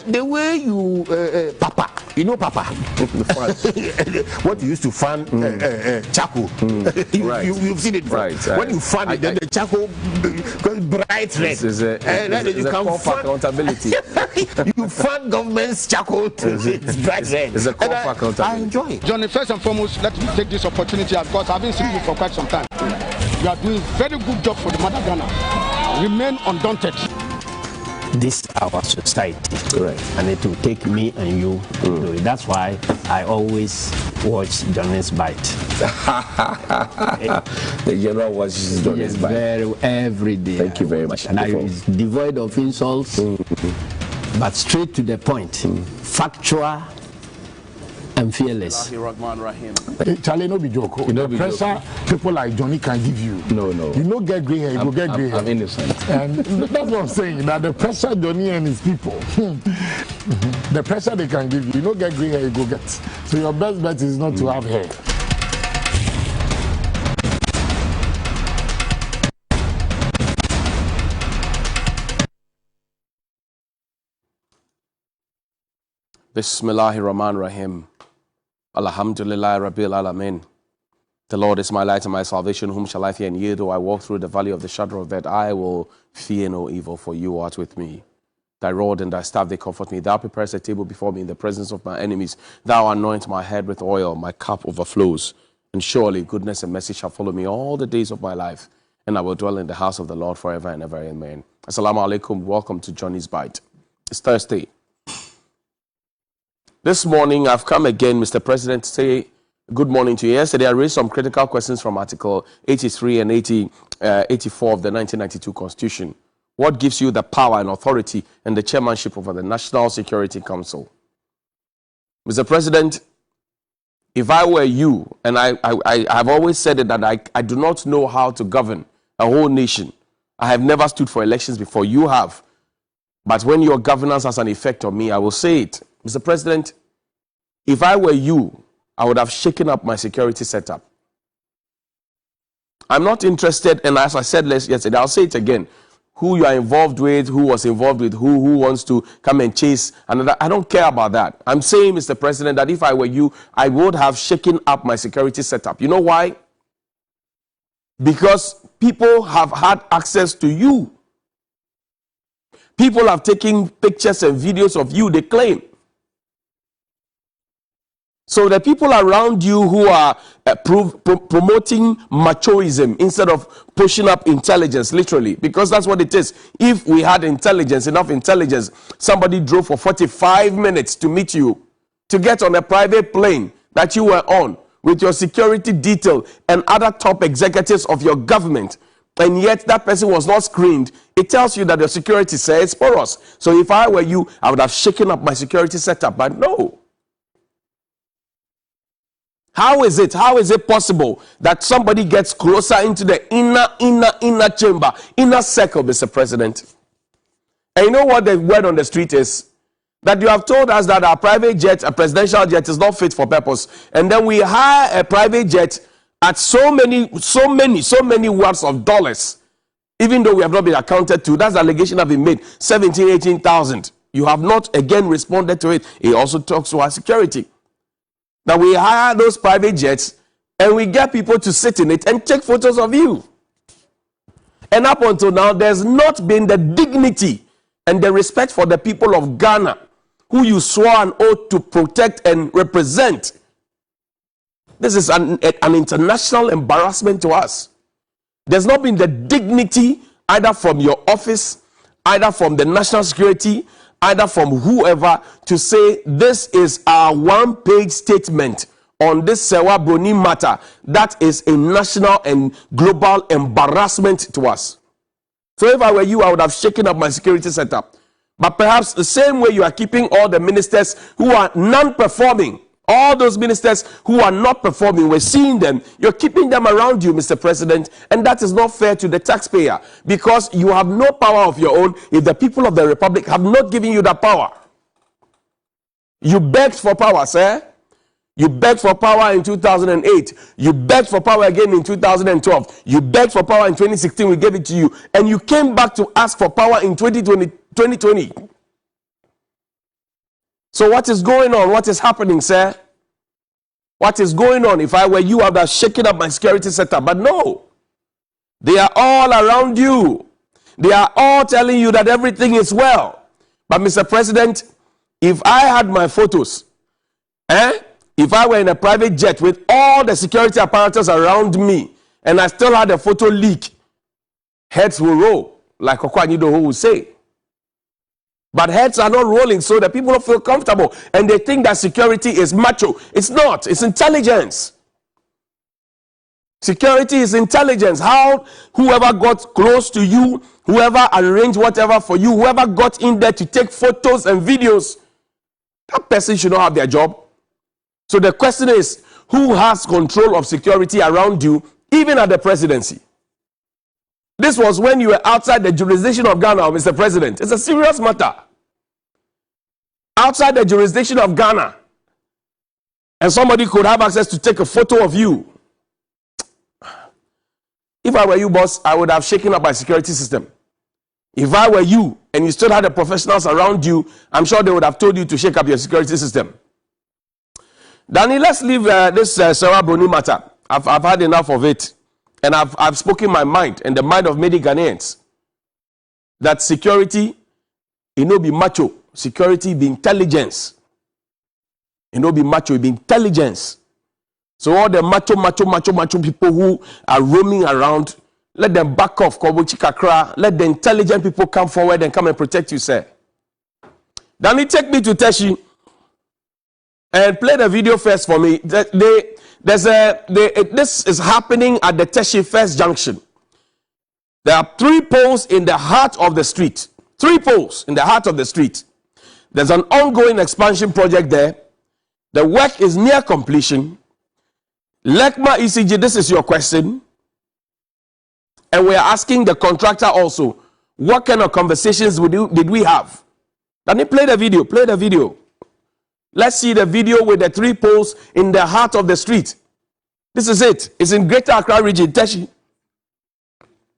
the way you Papa, you know Papa, what you used to fan charcoal. You've seen it before. Right. When you fan it, then the charcoal goes bright red. It's a call for accountability. You fan government's charcoal to it's bright red. It's a call for accountability. I enjoy it. Johnny, first and foremost, let me take this opportunity because I've been seeing you for quite some time. You are doing a very good job for the mother Ghana. Remain undaunted. This is our society, correct, and it will take me and you to do it. That's why I always watch Johnnie's Bite. The general watches Johnnie's Bite every day. Thank you very much. And it's devoid of insults, but straight to the point, factual and fearless. Hey, Charlie, no be joke. The pressure people like Johnnie can give you. No. You don't get grey hair, you go get grey hair. I'm innocent. And that's what I'm saying. That the pressure Johnnie and his people, the pressure they can give you, you don't get grey hair, you go get. So your best bet is not to have hair. Bismillahirrahmanirrahim. Alhamdulillah Rabbil Alameen. The Lord is my light and my salvation. Whom shall I fear? And yea, though I walk through the valley of the shadow of death, I will fear no evil, for you art with me. Thy rod and thy staff, they comfort me. Thou preparest a table before me in the presence of my enemies. Thou anoint my head with oil, my cup overflows. And surely goodness and mercy shall follow me all the days of my life. And I will dwell in the house of the Lord forever and ever. Amen. Assalamu alaikum. Welcome to Johnnie's Bite. It's Thursday. This morning, I've come again, Mr. President, to say good morning to you. Yesterday, I raised some critical questions from Article 83 and 84 of the 1992 Constitution. What gives you the power and authority and the chairmanship over the National Security Council? Mr. President, if I were you, and I've always said it, that I do not know how to govern a whole nation. I have never stood for elections before. You have. But when your governance has an effect on me, I will say it. Mr. President, if I were you, I would have shaken up my security setup. I'm not interested, and as I said yesterday, I'll say it again, who you are involved with, who was involved with who wants to come and chase another. I don't care about that. I'm saying, Mr. President, that if I were you, I would have shaken up my security setup. You know why? Because people have had access to you. People have taken pictures and videos of you, they claim. So the people around you who are promoting machoism instead of pushing up intelligence, literally, because that's what it is. If we had intelligence, enough intelligence, somebody drove for 45 minutes to meet you, to get on a private plane that you were on with your security detail and other top executives of your government, and yet that person was not screened, it tells you that your security says porous. So if I were you, I would have shaken up my security setup, but no. How is it possible that somebody gets closer into the inner chamber, inner circle, Mr. President? And you know what the word on the street is? That you have told us that our private jet, a presidential jet, is not fit for purpose. And then we hire a private jet at so many worths of dollars, even though we have not been accounted to. That's the allegation that have been made, 17,000, 18,000. You have not again responded to it. It also talks to our security. That we hire those private jets and we get people to sit in it and take photos of you. And up until now, there's not been the dignity and the respect for the people of Ghana, who you swore an oath to protect and represent. This is an international embarrassment to us. There's not been the dignity either from your office, either from the national security, either from whoever, to say this is our one-page statement on this Sewa Broni matter. That is a national and global embarrassment to us. So if I were you, I would have shaken up my security setup. But perhaps the same way you are keeping all the ministers who are non-performing, all those ministers who are not performing, we're seeing them, you're keeping them around you, Mr. President, and that is not fair to the taxpayer, because you have no power of your own if the people of the Republic have not given you that power. You begged for power, sir. You begged for power in 2008. You begged for power again in 2012. You begged for power in 2016. We gave it to you. And you came back to ask for power in 2020. So what is going on? What is happening, sir? What is going on? If I were you, I would have shaken up my security setup. But no. They are all around you. They are all telling you that everything is well. But Mr. President, if I had my photos, if I were in a private jet with all the security apparatus around me, and I still had a photo leak, heads will roll, like Okwanyido will say. But heads are not rolling, so the people don't feel comfortable. And they think that security is macho. It's not. It's intelligence. Security is intelligence. How whoever got close to you, whoever arranged whatever for you, whoever got in there to take photos and videos, that person should not have their job. So the question is, who has control of security around you, even at the presidency? This was when you were outside the jurisdiction of Ghana, Mr. President. It's a serious matter. Outside the jurisdiction of Ghana. And somebody could have access to take a photo of you. If I were you, boss, I would have shaken up my security system. If I were you, and you still had the professionals around you, I'm sure they would have told you to shake up your security system. Danny, let's leave this Sarah Bruni matter. I've had enough of it. And I've spoken my mind and the mind of many Ghanaians. That security, it no be macho. Security be intelligence. It no be macho, it be intelligence. So all the macho people who are roaming around, let them back off, let the intelligent people come forward and come and protect you, sir. Danny, take me to Teshi and play the video first for me. This is happening at the Teshi Fess Junction. There are 3 poles in the heart of the street. 3 poles in the heart of the street. There's an ongoing expansion project there. The work is near completion. Lekma ECG, this is your question. And we are asking the contractor also, what kind of conversations did we have? Let me play the video. Play the video. Let's see the video with the 3 poles in the heart of the street. This is it. It's in Greater Accra region, Teshi.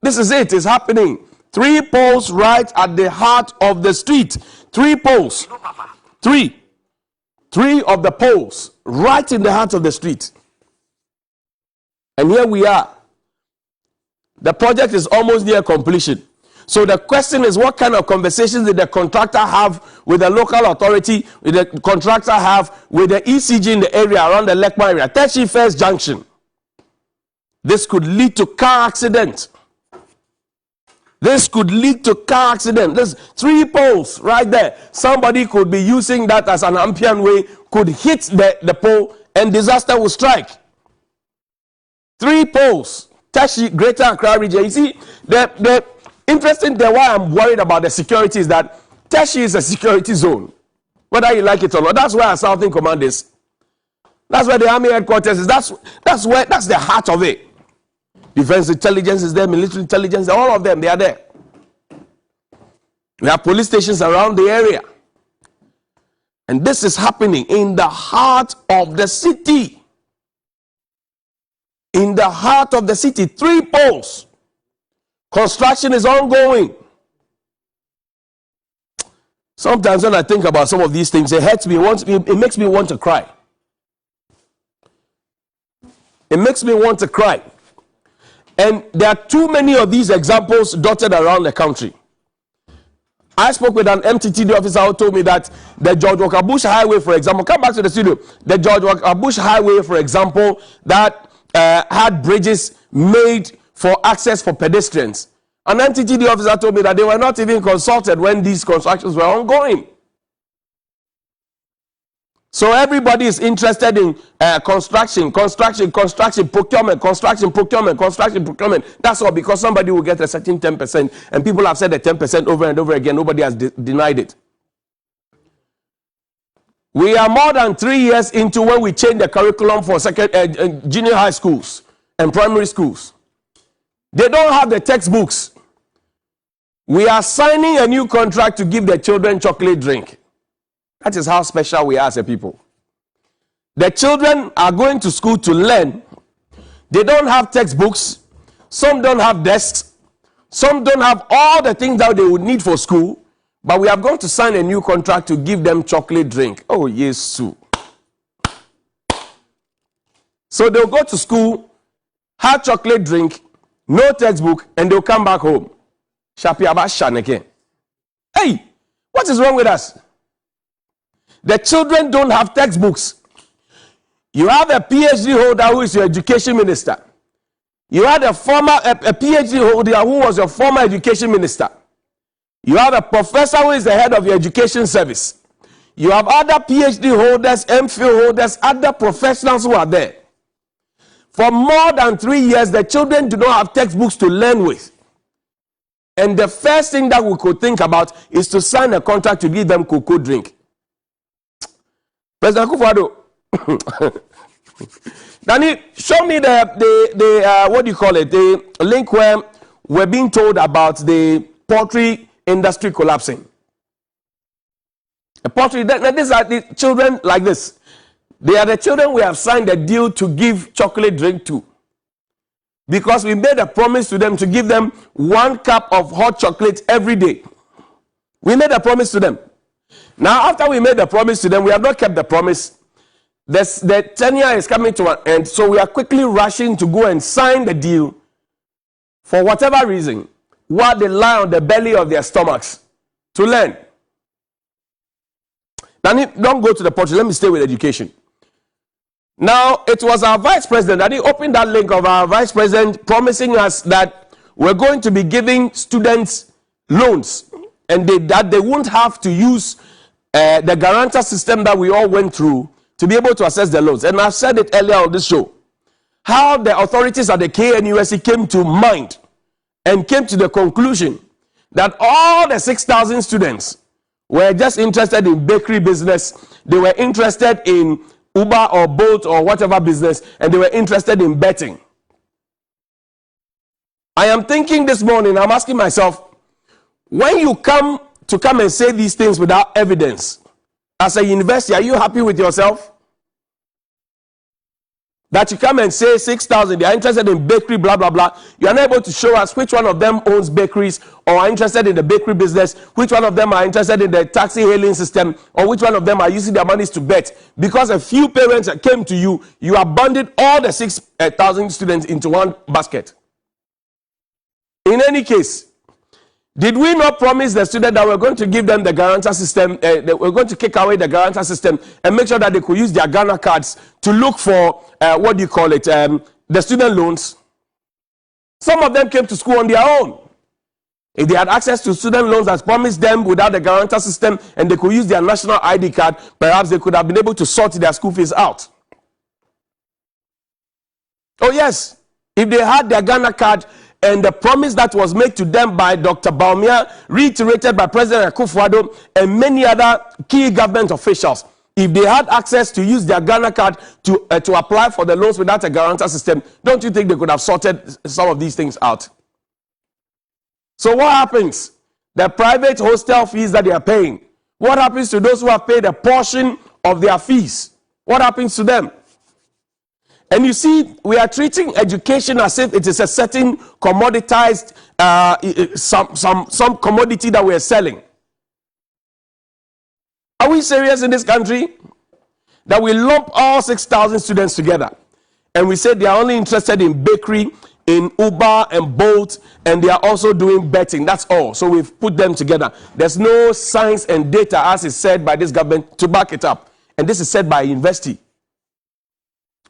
This is it. It's happening. 3 poles right at the heart of the street. 3 poles. 3 of the poles right in the heart of the street. And here we are. The project is almost near completion. So the question is, what kind of conversations did the contractor have with the local authority, with the contractor have with the ECG in the area around the Lekma area, Teshi Fess Junction? This could lead to car accident. This could lead to car accident. There's 3 poles right there. Somebody could be using that as an Ampian way, could hit the pole, and disaster will strike. 3 poles. Teshi, Greater Accra region. You see, the interesting thing why I'm worried about the security is that Teshi is a security zone. Whether you like it or not. That's where our Southern Command is. That's where the Army headquarters is. That's the heart of it. Defense intelligence is there, military intelligence, all of them, they are there. We have police stations around the area. And this is happening in the heart of the city. In the heart of the city, 3 poles. Construction is ongoing. Sometimes when I think about some of these things, it hurts me, it makes me want to cry. It makes me want to cry. And there are too many of these examples dotted around the country. I spoke with an MTTD officer who told me that the George Walker Bush Highway, for example, come back to the studio, the George Walker Bush Highway, for example, that had bridges made for access for pedestrians. An MTTD officer told me that they were not even consulted when these constructions were ongoing. So everybody is interested in construction, procurement. That's all, because somebody will get a certain 10%. And people have said the 10% over and over again. Nobody has denied it. We are more than 3 years into when we change the curriculum for junior high schools and primary schools. They don't have the textbooks. We are signing a new contract to give the children chocolate drink. That is how special we are as a people. The children are going to school to learn. They don't have textbooks. Some don't have desks. Some don't have all the things that they would need for school. But we have gone to sign a new contract to give them chocolate drink. Oh, yes. So they'll go to school, have chocolate drink, no textbook, and they'll come back home. Hey, what is wrong with us? The children don't have textbooks. You have a PhD holder who is your education minister. You had a PhD holder who was your former education minister. You have a professor who is the head of your education service. You have other PhD holders, MPhil holders, other professionals who are there. For more than 3 years, the children do not have textbooks to learn with. And the first thing that we could think about is to sign a contract to give them cocoa drink. President Akufo-Addo, Danny, show me the what do you call it? The link where we're being told about the poultry industry collapsing. A poultry, these are the children like this. They are the children we have signed a deal to give chocolate drink to. Because we made a promise to them to give them 1 cup of hot chocolate every day. We made a promise to them. Now, after we made the promise to them, we have not kept the promise. The tenure is coming to an end, so we are quickly rushing to go and sign the deal for whatever reason, while they lie on the belly of their stomachs to learn. Now, don't go to the portrait. Let me stay with education. Now, it was our vice president that he opened that link of our vice president promising us that we're going to be giving students loans and that they won't have to use the guarantor system that we all went through to be able to assess the loans. And I've said it earlier on this show, how the authorities at the KNUST came to mind and came to the conclusion that all the 6,000 students were just interested in bakery business. They were interested in Uber or Bolt or whatever business, and they were interested in betting. I am thinking this morning, I'm asking myself, when you come and say these things without evidence, as a university, are you happy with yourself? That you come and say 6,000, they are interested in bakery, blah, blah, blah. You are not able to show us which one of them owns bakeries or are interested in the bakery business, which one of them are interested in the taxi hailing system, or which one of them are using their monies to bet. Because a few parents came to you, you abandoned all the 6,000 students into one basket. In any case, did we not promise the student that we're going to give them the guarantor system, we're going to kick away the guarantor system and make sure that they could use their Ghana cards to look for, the student loans? Some of them came to school on their own. If they had access to student loans as promised them without the guarantor system and they could use their national ID card, perhaps they could have been able to sort their school fees out. Oh yes, if they had their Ghana card, and the promise that was made to them by Dr. Baumia, reiterated by President Akufo-Addo and many other key government officials, if they had access to use their Ghana card to apply for the loans without a guarantor system, don't you think they could have sorted some of these things out? So what happens? The private hostel fees that they are paying, what happens to those who have paid a portion of their fees? What happens to them? And you see, we are treating education as if it is a certain commoditized, some commodity that we are selling. Are we serious in this country? That we lump all 6,000 students together and we say they are only interested in bakery, in Uber and Bolt, and they are also doing betting. That's all. So we've put them together. There's no science and data, as is said by this government, to back it up. And this is said by a university.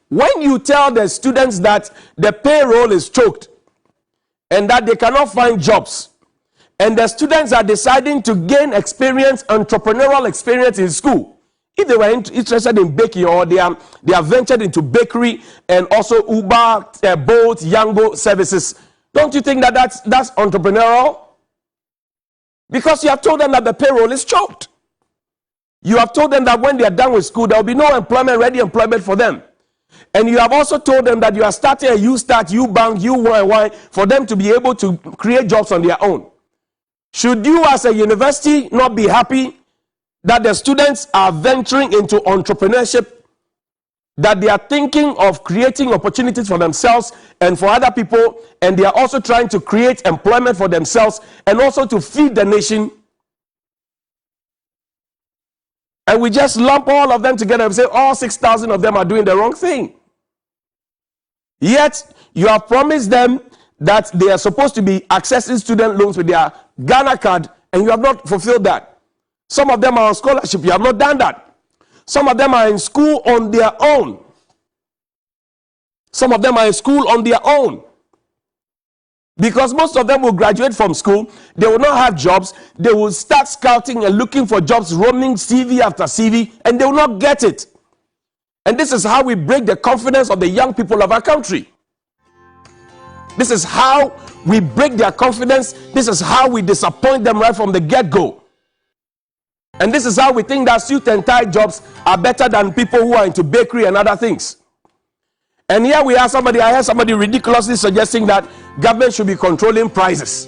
When you tell the students that the payroll is choked and that they cannot find jobs, and the students are deciding to gain experience, entrepreneurial experience in school, if they were interested in baking or they are ventured into bakery and also Uber, Bolt, Yango services, don't you think that that's entrepreneurial? Because you have told them that the payroll is choked. You have told them that when they are done with school, there will be no employment, ready employment for them. And you have also told them that you are starting a U-Start, U-Bank, U-YY for them to be able to create jobs on their own. Should you as a university not be happy that the students are venturing into entrepreneurship, that they are thinking of creating opportunities for themselves and for other people, and they are also trying to create employment for themselves and also to feed the nation? And we just lump all of them together and say all 6,000 of them are doing the wrong thing. Yet, you have promised them that they are supposed to be accessing student loans with their Ghana card, and you have not fulfilled that. Some of them are on scholarship. You have not done that. Some of them are in school on their own. Some of them are in school on their own. Because most of them will graduate from school, they will not have jobs, they will start scouting and looking for jobs, roaming CV after CV, and they will not get it. And this is how we break the confidence of the young people of our country. This is how we break their confidence. This is how we disappoint them right from the get-go. And this is how we think that suit and tie jobs are better than people who are into bakery and other things. And here we have somebody, I heard somebody ridiculously suggesting that government should be controlling prices.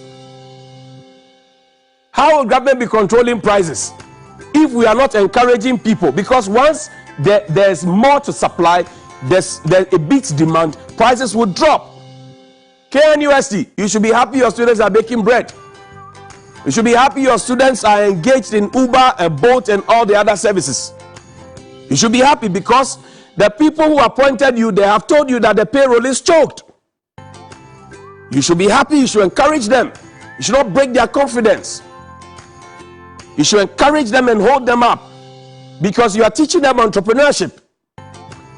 How will government be controlling prices if we are not encouraging people? Because once there's more to supply, it beats demand, prices will drop. KNUST, you should be happy your students are baking bread. You should be happy your students are engaged in Uber and Bolt and all the other services. You should be happy because the people who appointed you, they have told you that the payroll is choked. You should be happy. You should encourage them. You should not break their confidence. You should encourage them and hold them up because you are teaching them entrepreneurship.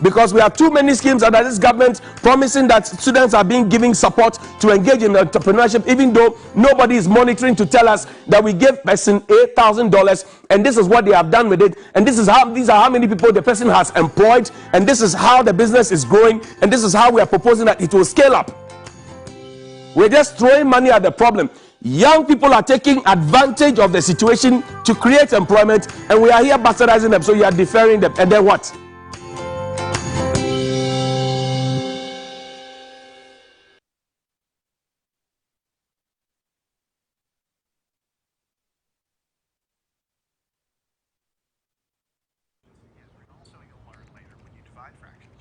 Because we have too many schemes under this government promising that students are being given support to engage in entrepreneurship, even though nobody is monitoring to tell us that we gave person $8,000 and this is what they have done with it, and these are how many people the person has employed, and this is how the business is growing, and this is how we are proposing that it will scale up. We're just throwing money at the problem. Young people are taking advantage of the situation to create employment, and we are here bastardizing them, so you are deferring them, and then what? Also, you'll learn later when you divide fractions.